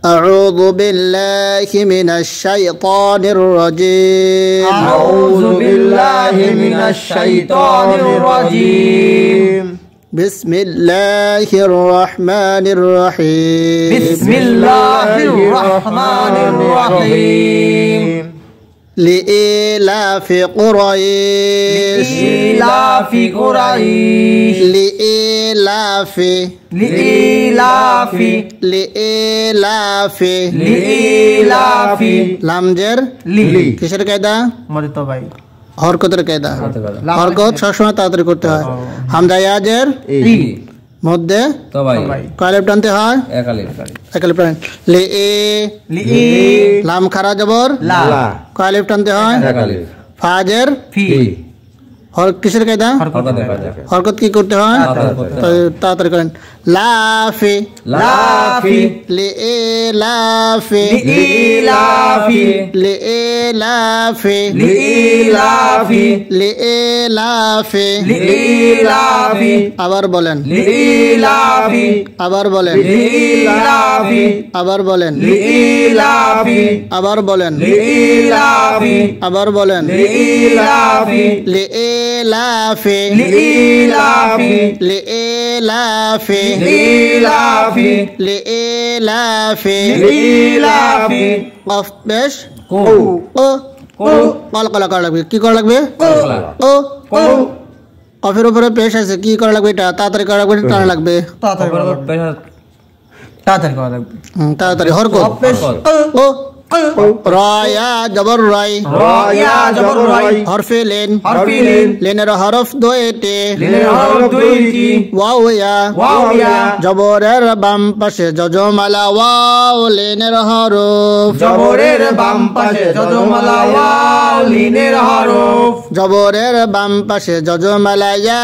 أعوذ بالله من الشيطان الرجيم أعوذ بالله من الشيطان الرجيم بسم الله الرحمن الرحيم بسم الله الرحمن الرحيم لإيلاف قريش لإيلاف قريش لإيلاف لإيلاف لإيلاف لإيلاف লামজের লি কিসের কায়দা মরিত ভাই হরকতের কায়দা হরকত সবসময় তাড়াতাড়ি করতে হয় হামজা ইয়াজের ই মধ্যে তবাই কয় আলিফ টানতে হয় এক আলিফ এক আলিফ টান লি এ লি লাম খারা জবর লা কয় আলিফ টানতে হয় এক আলিফ ফাজের ফি হর কিসের কায়দা হরকত দেখা যায় হরকত কি করতে হয় তাড়াতাড়ি করেন লাফি লাফি লি এ লাফি লিইলাফি লি এ লাফি লিইলাফি লি এ লাফি লিইলাফি আবার বলেন লিইলাফি আবার বলেন লিইলাফি আবার বলেন লিইলাফি আবার বলেন লিইলাফি আবার বলেন লিইলাফি লি এ লাফি লিইলাফি লি এ লাফি লিইলাফি লি এ লাফি লিইলাফি অফ বেশ কো ও কো কলকলা করা লাগবে কি করা লাগবে ও কো অফের উপরে পেশ আছে কি করা লাগবে এটা তাড়াতাড়ি করা লাগবে টানা লাগবে তাড়াতাড়ি করা লাগবে তাড়াতাড়ি করা লাগবে তাড়াতাড়ি হরকত ও রায়া জবর রাই রায়া জবর রাই হরফে লেন হরফি লিন লেনের হরফ দোয়েটে লিনের হরফ দুইটি ওয়াও ইয়া ওয়াও ইয়া জবরের বাম পাশে যজমালা ওয়াও লেনের হরফ জবরের বাম পাশে যজমালা ওয়াও লিনের হরফ জবরের বাম পাশে যজমালা ইয়া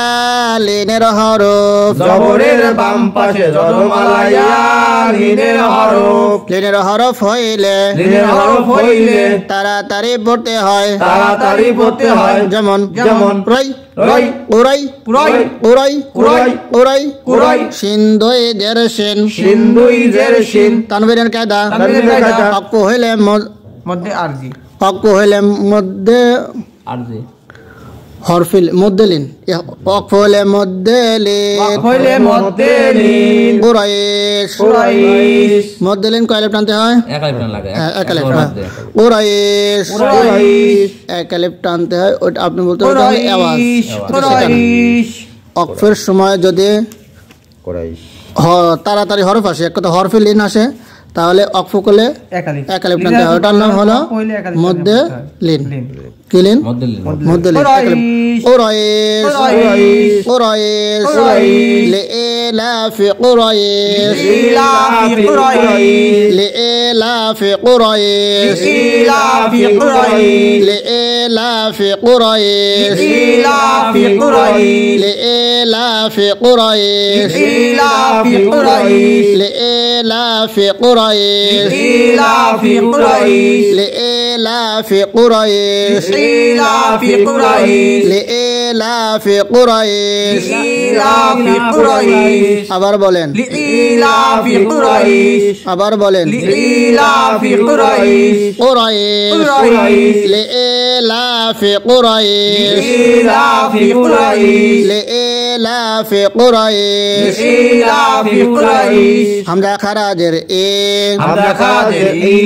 লেনের হরফ জবরের বাম পাশে যজমালা ইয়া লিনের হরফ লেনের হরফ হইলে লিনের হরফ হইলে তাড়াতাড়ি পড়তে হয় তাড়াতাড়ি পড়তে হয় যেমন যেমন রাই রাই উরাই কুরাই উরাই কুরাই উরাই কুরাই সিন্ধই জের সেন সিন্ধুই জের শিন তানবীরের কায়দা তানবীরের কায়দা। অক্ক হইলে মধ্যে আরজি অক্ক হইলে মধ্যে আরজি হরফিল মধ্যলিন অক্ক হইলে মধ্যলিন হইলে মধ্যে লিন উরাইশ কুরাইশ মধ্যলিন কয় আলিফ টানতে হয় এক আলিফ টান লাগে এক আলিফ উরাইশ কুরাইশ এক আলিফ টানতে হয় ওটা আপনি বলতে হবে তাহলে আওয়াজ কুরাইশ অক্ফের সময় যদি তাড়াতাড়ি হরফ আসে এক কথা হরফে লিন আসে তাহলে অক্ফ করলে এক আলিফ টানতে হয় ওটার নাম হলো মধ্যে লিন কি লিন মধ্যলিন মধ্যে লিন এক আলিফ উরাইশ কুরাইশ قريش قريش لإلاف قريش لإلاف قريش لإلاف قريش لإلاف قريش لإلاف قريش لإلاف قريش لإلاف قريش لإلاف قريش لإلاف قريش لإلاف قريش لإلاف قريش لإلاف قريش لإلاف قريش لإلاف قريش আবার বলেন لإلاف قريش আবার বলেন لإلاف قريش قريش قريش لإلاف قريش لإلاف قريش لإلاف قريش لإلاف قريش হামজা খারাজের এ হামজা খারাজের ই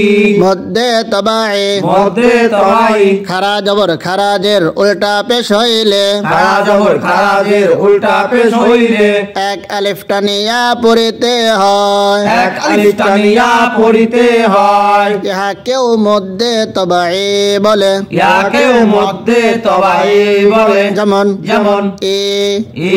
মধ্যে তবায়ে মধ্যে তবাই খারা জবর খারাজের উল্টা পেশ হইলে খারা জবর খারাজের উল্টা পেশ হইলে এক আলিফ টানিয়া পড়িতে হয় এক আলিফ টানিয়া পড়িতে হয় ইহা কেউ মধ্যে তবায়ে বলে ইয়াকেও মধ্যে তবাই বলে যেমন যেমন এ ই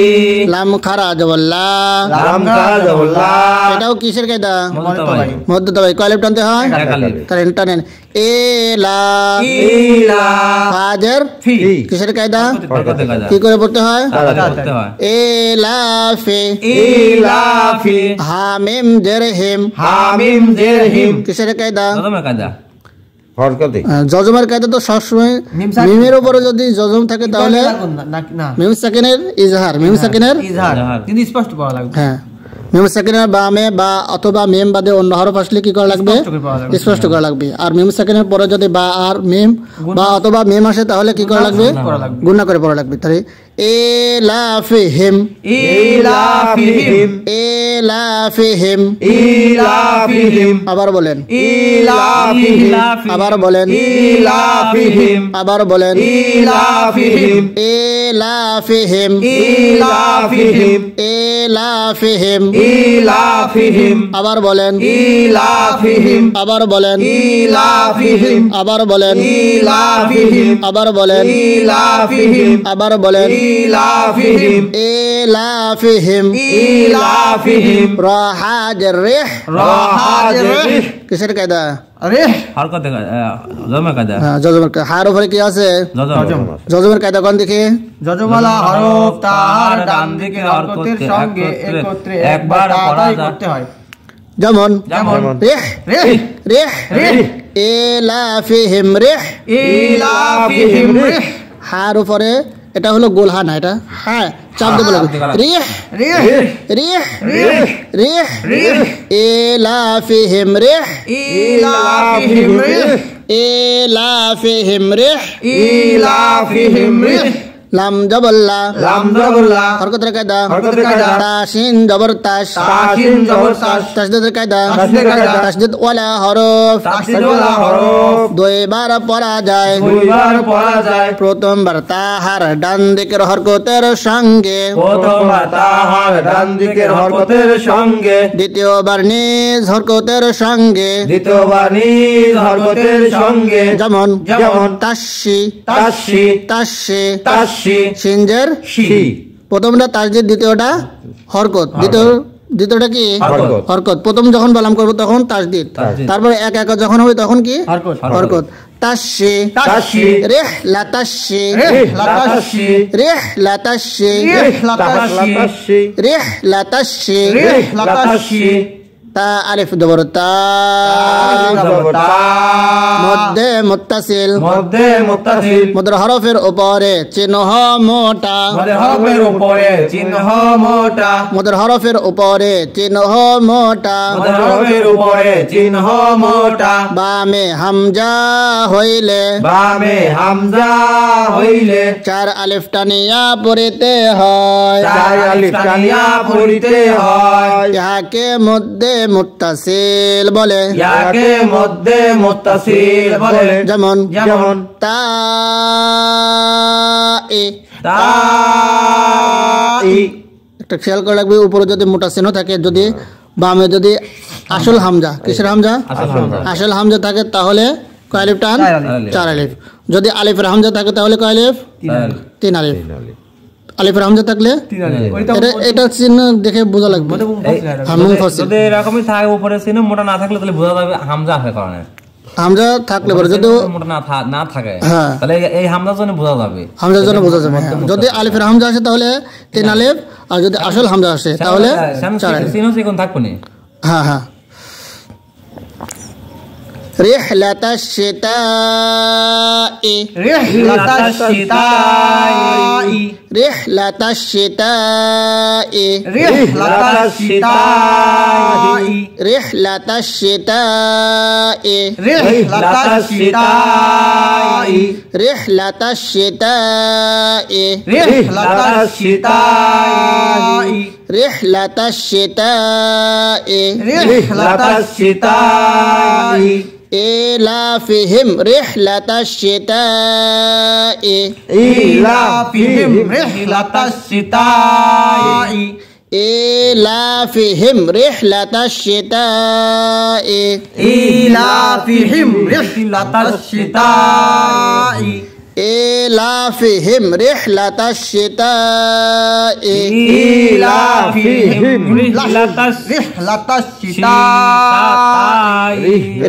লাম খারা জবর লা লাম খারাজুল্লাহ এটাও কিসের কায়দা মধ্যে তবাই মধ্য তবাই কয় আলিফ টানতে হয় এক আলিফ টানেন টানেন এ লা ইলা ফাজের ফি কিসের কায়দা হরকত দেখা যায় কি করে পড়তে হয় পড়তে হয় এ লাফি ইলাফি হামিম জেরহিম হামিম জেরহিম কিসের কায়দা প্রথমে কায়দা জজমের কায়দা তো সবসময় মিম সাকিন। মিমের উপরে যদি জজম থাকে তাহলে না মিম সাকিনের ইজহার মিম সাকিনের ইজহার কিন্তু স্পষ্ট পড়া লাগবে হ্যাঁ মিম সাকিনের বামে বা অথবা মিম বাদে অন্য হরফ আসলে কি করা লাগবে? স্পষ্ট করা লাগবে। আর মিম সাকিনের পরে যদি বা আর মিম বা অথবা মিম আসে তাহলে কি করা লাগবে? গুণা করে পড়া লাগবে। তাহলে ইলাফিহিম ইলাফিহিম ইলাফিহিম ইলাফিহিম আবার বলেন ইলাফিহিম আবার বলেন ইলাফিহিম আবার বলেন ইলাফিহিম ইলাফিহিম ইলাফিহিম ইলাফিহিম ইলাফিহিম আবার বলেন ইলাফিহিম আবার বলেন ইলাফিহিম আবার বলেন ইলাফিহিম আবার বলেন ইলাফিহিম আবার বলেন ইলাফিহিম ইলাফিহিম ইলাফিহিম রাহাজের রিহ রাহাজির কিসের কায়দা? রিহ হরকতে জমা কায়দা হ্যাঁ জজমের কায়দা। হার উপরে কি আছে? জজম জজমের কায়দা কোন দিকে? যজমালা হরফ তার ডান দিকে হরকতের সঙ্গে একত্রে একবার আদায় করতে হয়। যেমন যেমন রিহ রিহ রিহ রিহ ইলাফিহিম রিহ ইলাফিহিম রিহ হার উপরে এটা হলো গোলহা না, এটা হ্যাঁ চাপ দেবো লাগবে। রিহ রিহ রিহ রিহ রিহ রিহ ইলাফিহিম রিহ ইলাফিহিম রিহ ইলাফিহিম রিহ ইলাফিহিম রিহ লাম জবল্লা লাম জবরলা হরকতের কায়দা হরকতের কায়দা তাসিন জবর তাস তাসিন জবর তাস তাসদীদের কায়দা তাসদীদের কায়দা তাসদীদ ওয়ালা হরফ তাসদীদওয়ালা হরফ দুইবার পড়া যায় দুইবার পড়া যায়। প্রথমবার তাহার ডান দিকের হরকতের সঙ্গে প্রথমবার তাহার ডান দিকের হরকতের সঙ্গে দ্বিতীয়বার নিজ হরকতের সঙ্গে দ্বিতীয়বার নিজ হরকতের সঙ্গে যেমন যেমন তাসি তাসি তাসি তাসি সিনজের শি প্রথমটা তাসদীদ দ্বিতীয়টা হরকত দ্বিতীয়টা কি হরকত। হরকত। প্রথম যখন বালাম করব তখন তাসদীদ, তাসদীদ। তারপরে এক এক যখন হবে তখন কি হরকত। হরকত। তাসি তাসি রেহ লাতাসি রিহ লাতাসি রেহ লাতাসি রিহ লাতাসি রেহ লাতাসি রিহ লাতাসি তা আলিফ জবর তা জবরতা মধ্যে মুত্তাসিল মধ্যে মুত্তাসিল মুদ্রা হরফের উপরে চিহ্ন মোটা মধ্যে হরফের উপরে চিহ্ন মোটা মুদ্রা হরফের উপরে চিহ্ন মোটা মধ্যে হরফের উপরে চিহ্ন মোটা বামে হামজা হইলে বামে হামজা হইলে চার আলিফ টানিয়া পড়িতে হয় চার আলিফ টানিয়া পড়িতে হয়। ইহাকে মধ্যে মুত্তাসিল বলে ইয়াকে মধ্যে মুত্তাসিল বলে যেমন যেমন তা এ তাই একটা খেয়াল করে রাখবে উপরে যদি মোটা চিহ্ন থাকে, যদি বামে যদি আসল হামজা কিসের হামজা আসল হামজা থাকে তাহলে কয় আলিফ টান? চার আলিফ। যদি আলিফের হামজা থাকে তাহলে কয় আলিফ? তিন আলিফ। আলিফের হামজা থাকলে এটা চিহ্ন দেখে বোঝা লাগবে। হ্যাঁ, মুনফাসিল। যদি এরকমই থাকে উপরে চিহ্ন মোটা না থাকলে তাহলে বোঝা যাবে হামজা আছে কারণে। হামজা থাকলে পরে যদি মোটা না থাকে হ্যাঁ তাহলে এই হামজার জন্য বোঝা যাবে। হামজার জন্য বোঝা যাবে। হ্যাঁ, যদি আলিফের হামজা আসে তাহলে তিন আলিফ, আর যদি আসল হামজা আসে তাহলে চার আলিফ। চিহ্ন চিকন থাকবো না। হ্যাঁ হ্যাঁ। রিহলাতাশ শিতাই রিহলাতাশ শিতাই রিহলাতাশ শিতাই রিহলাতাশ শিতাই রিহলাতাশ শিতাই রিহলাতাশ শিতাই রিহলাতাশ শিতাই রিহলাতাশ শিতাই রিহলাতাশ শিতাই রিহলাতাশ শিতাই ইলাফিহিম রিহলাতাশ শিতাই ইলাফিহিম রিহলাতাশ শিতাই ইলাফিহিম রিহলাতাশ শিতাই ইলাফিহিম রিহলাতাশ শিতাই ইলাফিহিম রিহলাতাশ শিতাই ইলাফিহিম রিহলাতাশ শিতাই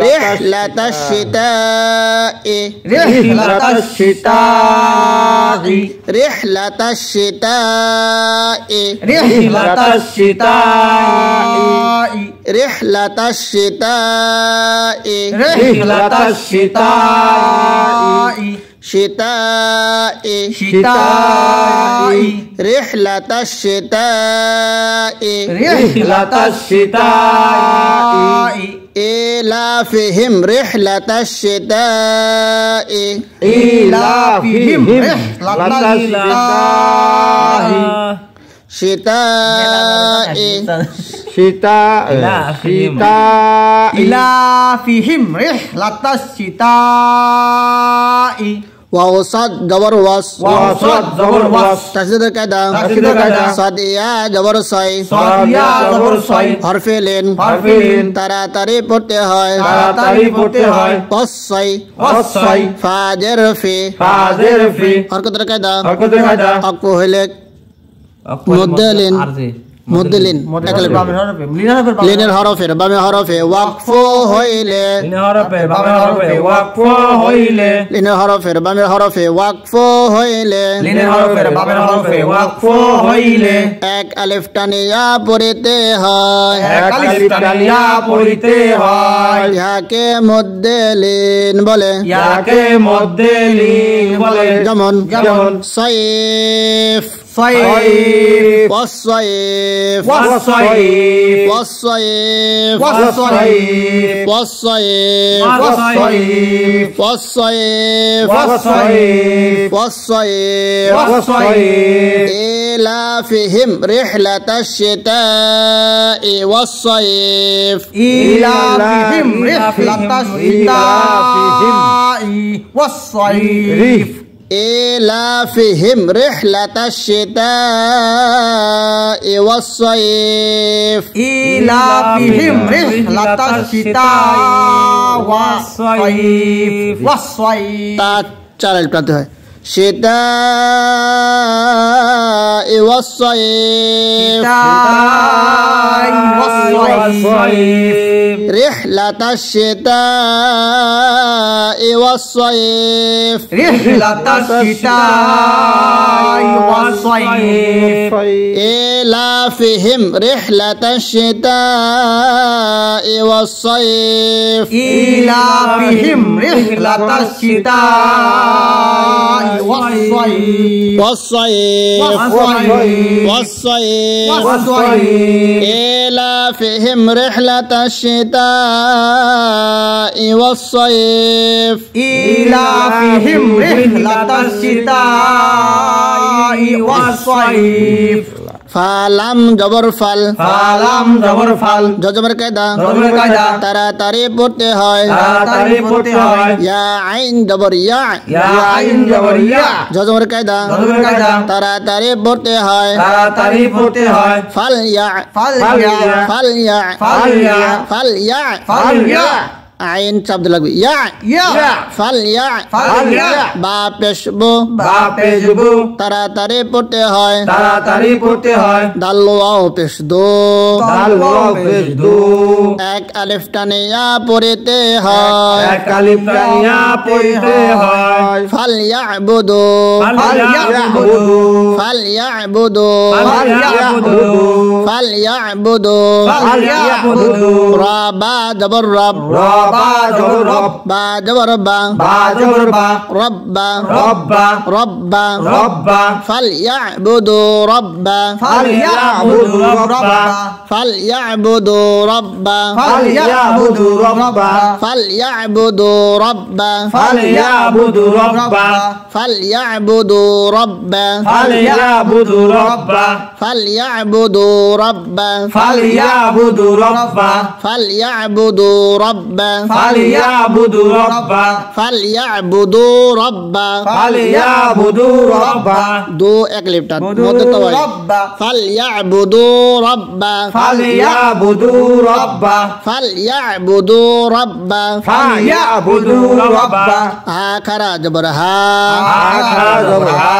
রিহলাতাশ শিতাই রিহলাতাশ শিতাই রিহলাতাশ শিতাই রিহলাতাশ শিতাই রিহলাতাশ শিতাই রিহলাতাশ শিতাই শিতাই শীতাই রিহলাতাশ শিতাই রিহলাতাশ শীতাই ইলাফিহিম রিহলাতাশ শিতাই ইলাফিহিম রিহলাতাশ শীতাই শিতাই ইলাফিহিম রিহলাতাশ শীতাই ওয়াও সাদ জবর ওয়াস ওয়াসাদ জবর ওয়াস তাসদীদের কায়দা তাসদীদের কায়দা সাদ ইয়া জবর সাই সাদিয়া জবর সাই হরফে লিন তাড়াতাড়ি পড়তে হয় তাড়াতাড়ি পড়তে হয় কসাই ওয়াসাই ফাজের ফি ফাজের ফি হরকতের কায়দা হরকতের কায়দা অক্ফ হইলে মধ্যে লিন মধ্যে লিন একলে বামে হরফে লিনার লিনের হরফের বামে হরফে ওয়াকফ হইলে লিনের হরফের বামে ওয়াকফ হইলে এক আলিফ টানিয়া পড়িতে হয় ইহাকে মধ্যে লিন বলে যেমন সাইফ صيف والصيف والصيف والصيف والصيف والصيف والصيف والصيف والصيف والصيف والصيف إيلافهم رحلة الشتاء والصيف إيلافهم رحلة الشتاء والصيف إيلافهم رحلة الشتاء والصيف إيلافهم رحلة الشتاء والصيف والصيف তা চার আলিফ টানতে হয় الشتاء والصيف والصيف رحلة الشتاء والصيف رحلة الشتاء والصيف إيلافهم رحلة الشتاء والصيف إيلافهم رحلة الشتاء والصيف والصيف والصيف والصيف إيلافهم رحلة الشتاء والصيف إيلافهم رحلة الشتاء والصيف ফালাম জবর ফাল ফালাম জবর ফাল জজবর কায়দা জবরের কায়দা তাড়াতাড়ি পড়তে হয় তাড়াতাড়ি পড়তে হয় ইয়া আইন জবর ইয়া ইয়া আইন জবর ইয়া জজবর কায়দা জবরের কায়দা তাড়াতাড়ি পড়তে হয় তাড়াতাড়ি পড়তে হয় ফাল ইয়া ফাল ইয়া ফাল ইয়া ফাল ইয়া ফাল ইয়া ফাল ইয়া আইন শব্দ লাগবে ইয়া ইয়া ফাল ইয়া ফাল ইয়া বা পেশ বো বা পেজবু তাড়াতাড়ি পড়তে হয় তাড়াতাড়ি পড়তে হয় দাল ওয়াও পেশ দো দাল ওয়াও পেজদু এক আলিফ টানিয়া পড়তে হয় এক আলিফ টানিয়া পড়তে হয় ফাল ইয়াবুদু ফাল ইয়াবুদু ফাল ইয়াবুদু ফাল ইয়াবুদু ফাল ইয়াবুদু ফাল ইয়াবুদু রাবা জবর রব রবা জবর রব বা জবর বা বা জবর বা রব্বা রব্বা রব্বা রব্বা ফাল ইয়াবুদু রব্বা ফাল ইয়াবুদু রব্বা ফাল ইয়াবুদু রব্বা ফাল ইয়াবুদু রব্বা ফাল ইয়াবুদু রব্বা ফাল ইয়াবুদু রব্বা ফাল ইয়াবুদু রব্বা ফাল ইয়াবুদু রব্বা ফাল ইয়াবুদু রব্বা ফাল ইয়াবুদু রব্বা ফাল ইয়াবুদু রব্বা ফাল ইয়াবুদু রব্বা ফাল ইয়াবুদু রব্বা ফাল ইয়াবুদু রব্বা দো এক লিপটান মধ্যে তো হয় রব্বা ফাল ইয়াবুদু রব্বা ফাল ইয়াবুদু রব্বা ফাল ইয়াবুদু রব্বা ফাল ইয়াবুদু রব্বা হা খারা জবর হা আখা জবর হা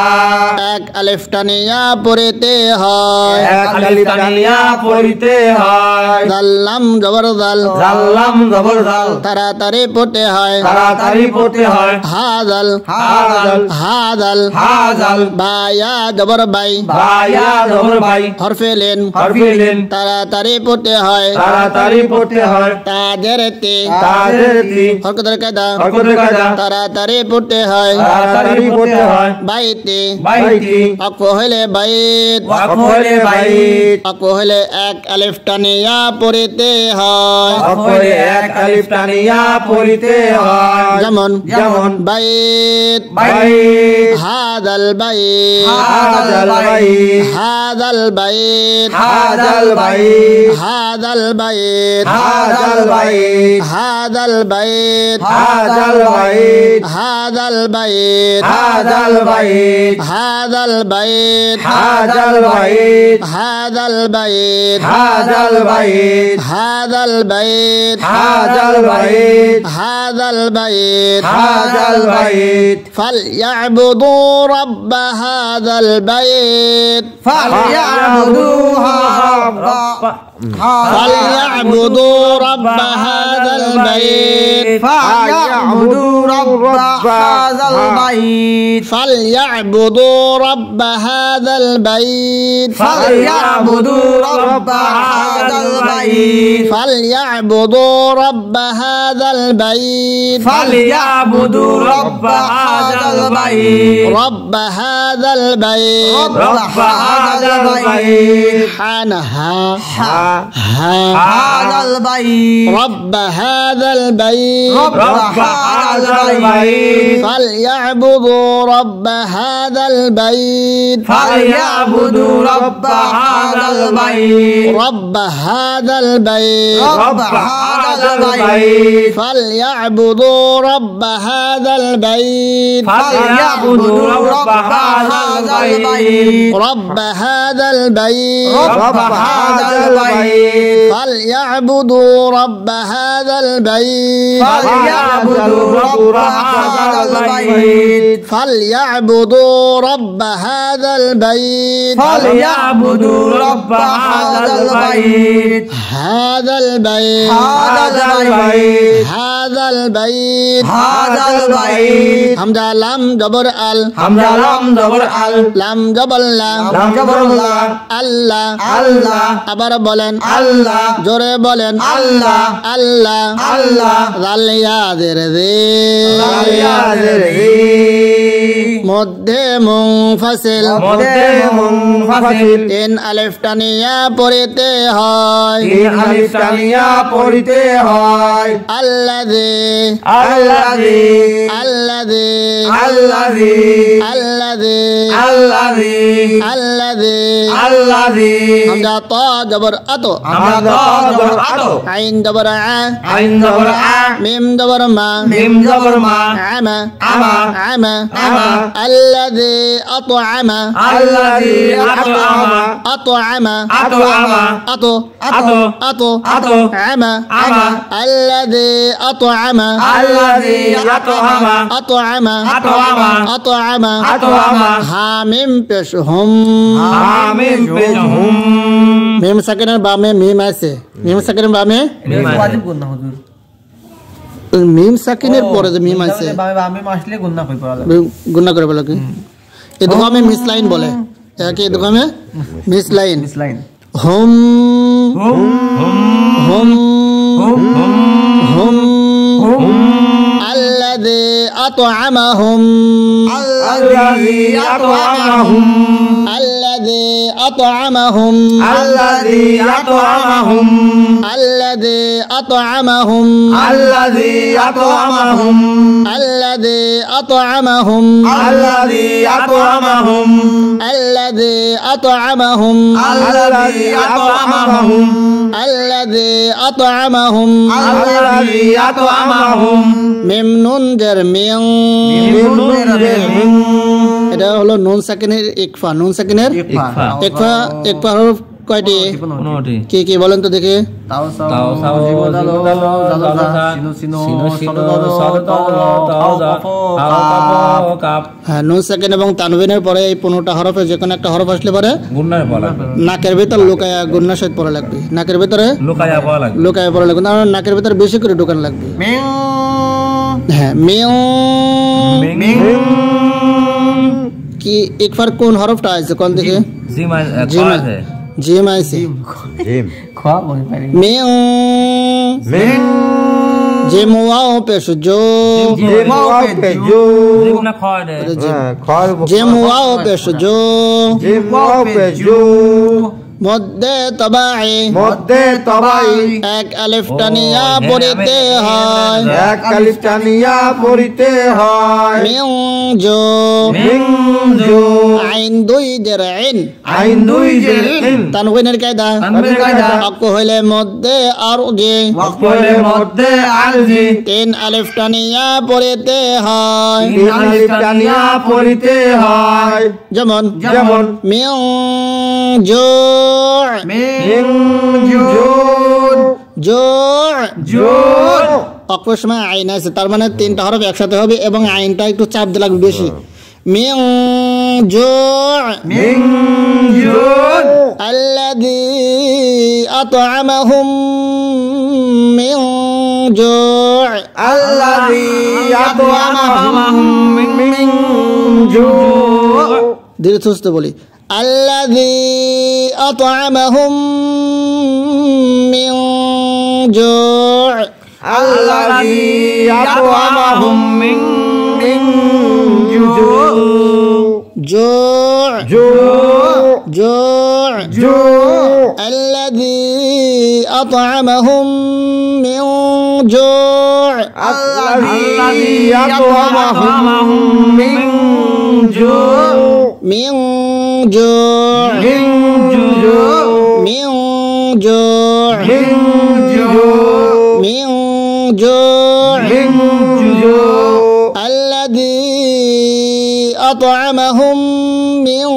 এক আলিফ টানিয়া পড়তে হয় এক আলিফ টানিয়া পড়তে হয় দাল্লাম জবর দাল জাল্লাম জবর জাল তাড়াতাড়ি পড়তে হয় তাড়াতাড়ি পড়তে হয় হাদাল হাজাল হাদাল হাজাল বায়া জবর বাই বায়া জবর বাই হরফে লেন হরফিলেন তাড়াতাড়ি পড়তে হয় তাড়াতাড়ি পড়তে হয় তাদের তে তাদের তি হরকতের কায়দা হরকতের কায়দা তাড়াতাড়ি পড়তে হয় তাড়াতাড়ি পড়তে হয় বাইতে বাইতি অক্ষ হইলে বাইত ওয়াকফ হলে বাইত অক্ষ হইলে এক আলিফ টানিয়া পড়িতে হয় ওয়াকফ হলে এক আলিফ টানিয়া পড়িতে হয় যেমন যেমন বাইত বাইত হাদাল বাইত হাজাল বাইত হাদাল বাইত হাজাল বাইত হাদাল বাইত হাজাল বাইত হাদাল বাইত হাজাল বাইত হাদাল বাইত হাজাল বাইত হাদাল বাইত হাজাল বাইত হাদাল বাইত হাজাল বাইত হাদাল বাইত হাজাল বাইত হাদাল বাইত হাজাল বাইত فليعبدوا رب هذا البيت فليعبدوها فليعبدوا رب هذا البيت فليعبدوا رب هذا البيت فليعبدوا رب هذا البيت فليعبدوا رب هذا البيت فليعبدوا رب هذا البيت فليعبدوا رب هذا البيت رب هذا البيت رب هذا البيت حانها ها ها هذا البيت رب هذا البيت رب هذا البيت فليعبدوا رب هذا البيت فليعبدوا رب هذا البيت رب هذا البيت رب هذا البيت فليعبدوا رب هذا البيت فليعبدوا رب هذا البيت رب هذا البيت رب هذا البيت فليعبدوا رب هذا البيت فليعبدوا رب هذا البيت فليعبدوا رب هذا البيت فليعبدوا رب هذا البيت هذا البيت هذا البيت هذا البيت هذا البيت হামজা লাম জবর আল হামজা লাম জবর আল লাম জবর লা লাম জবর লা আল্লাহ আল্লাহ আবার বলেন আল্লাহ জোরে বলেন আল্লাহ আল্লাহ আল্লাহ জালিয়াদের রে জালিয়াদের মধ্যে মুনফাসিল মধ্যে মুনফাসিল তিন আলিফ টানিয়া পড়িতে হয় তিন আলিফ টানিয়া পড়িতে হয় আল্লাযী আল্লাযী আল্লাযী আল্লাযী আল্লাযী আল্লাযী আল্লাযী আল্লাযী হামজা তা জবর আত হামজা জবর আতো আইন জবর আ আইন জবর আ মিম জবর মা মিম জবর মা আমা আমা আমা আমা الذي أطعم الذي أطعم أطعم أطعم أطو أطو أطو أطو عما عما الذي أطعم الذي أطعم أطعم أطعم أطعم أطعم হামিম পেশ হুম আমিন বিনহুম মিম সাকিনের বামে মিম আছে মিম সাকিনের বামে ওয়াজিব গুন্না হুজুর মিম সাকিনের পরে যে মিম আছে আমি আসলে গুন্না কই পড়া গুণা করে বলে কি এই দোকানে মিস লাইন বলে কি এই দোকানে মিস লাইন লাইন হুম হুম হুম হুম হুম الذي أطعمهم الذي أطعمهم الذي أطعمهم الذي أطعمهم الذي أطعمهم الذي أطعمهم الذي أطعمهم الذي أطعمهم الذي أطعمهم الذي أطعمهم الذي أطعمهم الذي أطعمهم মিম নুন জের মিং এটা হলো নুন সাকিনের ইকফা নুন সাকিনের ইকফা ইকফা হরফ কয়টি? 15টি। কি কি বলেন তো দেখি? তাও তাও সাও জিবদালো জালজা সিনো সিনো সদদলো তাও কাফো কাপ। হ্যাঁ, নুন সাকিন এবং তানবিনের পরে এই 15টা হরফে যে কোনো একটা হরফ আসলে পরে গুন্নার বলা নাকের ভিতর লুকায়া গুন্নার সহিত পড়া লাগবে। নাকের ভিতরে লুকায়া বলা লাগবে। লুকায়া পড়া লাগবে, কারণ নাকের ভিতরে বেশি করে ঢোকান লাগবে। মিং হ্যাঁ, মিউ মিং কি একবার কোন হরফটা আছে কোন দেখে? জিম জিম আছে। জিম আছে। জিম খোয়া বই পারি মিউ মিং জিম ওয়াও পেশ জো জিম ওয়াও পে জো জিম না খয় দে। খর জিম ওয়াও পেশ জো জিম ওয়াও পে জো মধ্যে তবাই মধ্যে তবাই এক আলিফ টানিয়া পড়িতে হয়। এক আলিফ টানিয়া পড়িতে হয়। মিউ জো মিং জো আইন দুই জের আইন আইন দুই জের ইন তানবিনের কায়দা তানবিনের কায়দা অক্ক হইলে মধ্যে আর জি ওয়াকফের মধ্যে আলজি 3 আলিফ টানিয়া পড়িতে হয়। তিন আলিফ টানিয়া পড়িতে হয়। যেমন যেমন মিউ জো মিং জুদ জো জুদ অক্ষর সময় আইন আছে, তার মানে 3টা হরফ একসাথে হবে এবং আইনটা একটু চাপ দিলে লাগবে বেশি। মিউ জো মিং জুদ আল্লাযী আত'আমাহুম মিন জু' আল্লাযী আত'আমাহুম মিন জু' ধীরে সুস্থ বলি, আল্লাযী আত'আমাহুম মিন জু' আল্লাযী আত'আমাহুম মিন জু' জু' জু' জু' জু' الذي أطعمهم من جوع الذي أطعمهم من جوع من جوع من جوع من جوع من جوع من جوع من جوع الذي أطعمهم من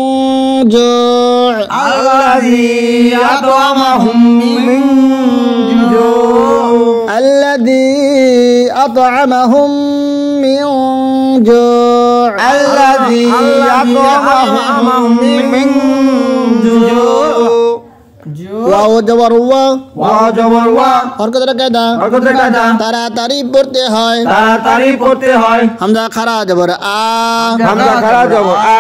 جوع الذي أطعمهم من جوع الذي أطعمهم من جوع الذي أطعمهم من جوع ওয়াও জবর ওয়া ওয়াজবর ওয়া হরকতের কায়দা হরকতের কায়দা তাড়াতাড়ি পড়তে হয়, তাড়াতাড়ি পড়তে হয়। হামজা খারা জবর আ হামজা খাড়া জবর আ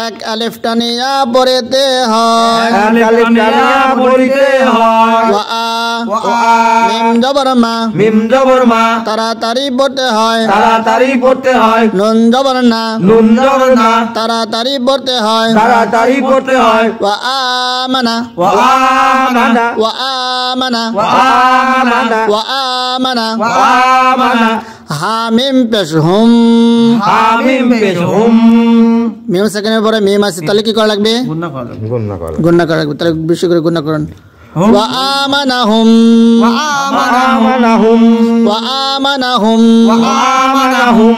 এক আলিফ টানিয়া পড়তে হয়, এক আলিফ টানিয়া পড়িতে হয়। ওয়া আ মিম জবর মা মিম জবর মা তাড়াতাড়ি পড়তে হয়, তাড়াতাড়ি পড়তে হয়। নুন জবর না নুন জবর না তাড়াতাড়ি পড়তে হয়, তাড়াতাড়ি পড়তে হয়। ওয়া আমানা ওয়া আমানা ওয়া আমানা ওয়া আমানা ওয়া আমানা ওয়া আমানা হামিম পেশ হুম হামিম পেশ হুম মিম সেকেন্ডের পরে মিম আছে, তাহলে কি করা লাগবে? গুণনা করো গুণনা করো। গুণনা করা লাগবে, তাহলে বেশি করে গুণনা করেন। ওয়া আমানাহুম আমানাহুম ওয়া আমানাহুম আমানাহুম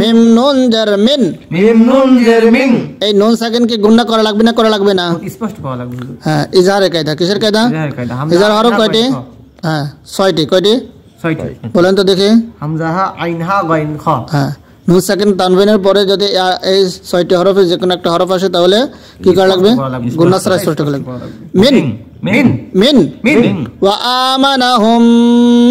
মিম নুন জার মিন, মিম নুন জের মিন এই নুন সেকেন্ড কি গুণনা করা লাগবে না করা লাগবে না? স্পষ্ট পাওয়া লাগবে হ্যাঁ, ইজহারের কায়দা। কিসের কায়দা? ইজহারের কায়দা। হামজা ইজহার হরফ হা, কয়টি? গইন, খ। হ্যাঁ 6টি। কয়টি ছয়টি বলেন তো দেখি? হামজা হা আইন হা গইন খ হ্যাঁ, নুন সেকেন্ড তানবিনের পরে যদি এই 6টি হরফে যে কোনো একটা হরফ আসে তাহলে কি করা লাগবে? গুণনা ছাড়া স্পষ্ট করা লাগবে। মিন মিন মিন মিন ওয়া আমানাহুম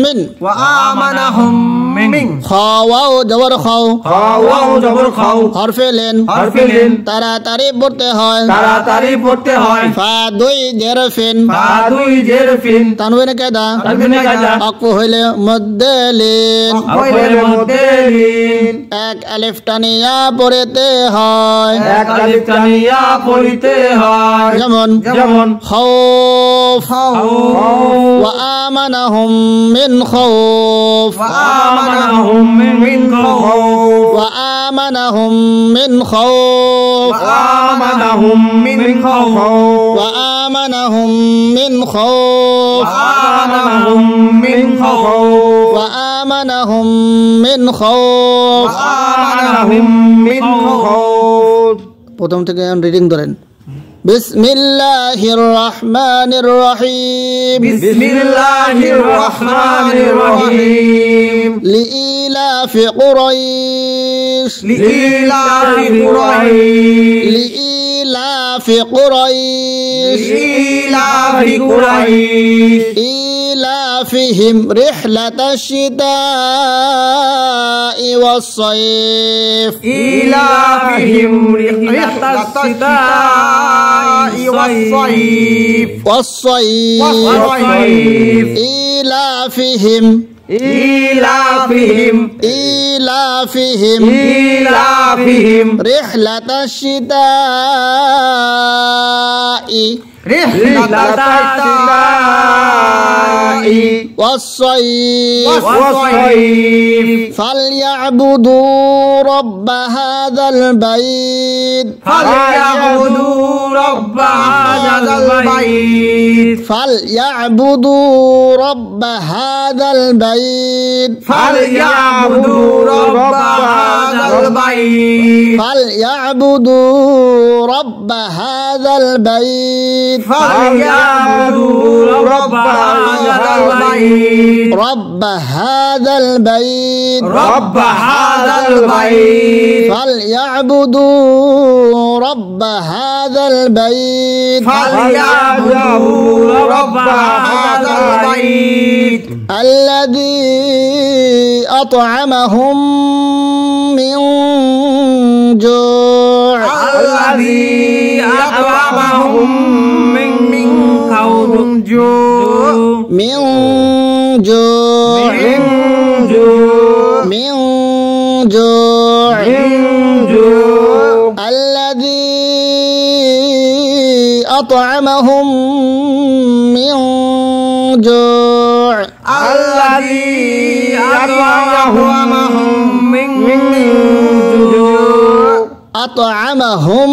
মিন ওয়া আমানাহুম মিন খাওয়াও জবর খাও খাওয়াও জবর খাও হরফে লেন হরফে লিন তাড়াতাড়ি পড়তে হয়, তাড়াতাড়ি পড়তে হয়। ফা দুই জের ফিন ফা দুই জের ফিন তানবিনের কায়দা তানবিনের কায়দা অক্ফ হইলে মধ্যে লিন অক্ষরের মধ্যে লিন এক আলিফ টানিয়া পড়তে হয়, এক আলিফ টানিয়া পড়িতে হয়। যেমন যেমন খাউফ খাউফ ওয়া আমানাহুম মিন খাউফ ওয়া আমানাহুম মিন খাউফ ওয়া আমানাহুম মিন খাউফ আমানাহুম মিন খাউফ ওয়া আমানাহুম মিন খাউফ আমানাহুম মিন খাউফ ওয়া আমানাহুম মিন খাউফ আমানাহুম মিন খাউফ প্রথম থেকে রিডিং ধরেন। بسم الله الرحمن الرحيم بسم الله الرحمن الرحيم لإيلاف قريش لإيلاف قريش لإيلاف قريش لإيلاف قريش إيلافهم رحلة الشتاء والصيف إيلافهم رحلة الشتاء والصيف والصيف إيلافهم إيلافهم رحلة الشتاء رحلة الشتاء والصيف فليعبدوا رب هذا البيت فليعبدوا رب هذا البيت فليعبدوا رب هذا البيت فليعبدوا رب هذا البيت فليعبدوا رب هذا البيت فليعبدوا رب هذا البيت رب هذا البيت رب هذا البيت فليعبدوا رب هذا البيت فليعبدوا رب هذا البيت الذي أطعمهم من جوع الذي أطعمهم من خوف من جوع من جوع الذي أطعمهم من جوع الذي أطعمهم من جوع أطعمهم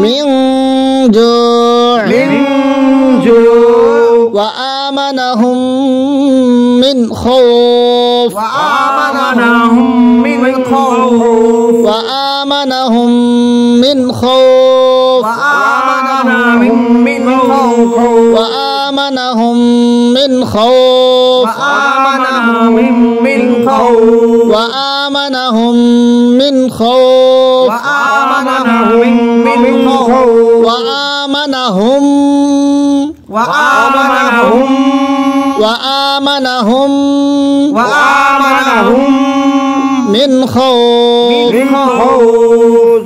من جوع وآمنهم من خوف وآمنهم من خوف وآمنهم من خوف وآمنهم من خوف وآمنهم من خوف وآمنهم من خوف وآمنهم من خوف وآمنهم من خوف وآمنهم وآمنهم وآمنهم وآمنهم من خوف من خوف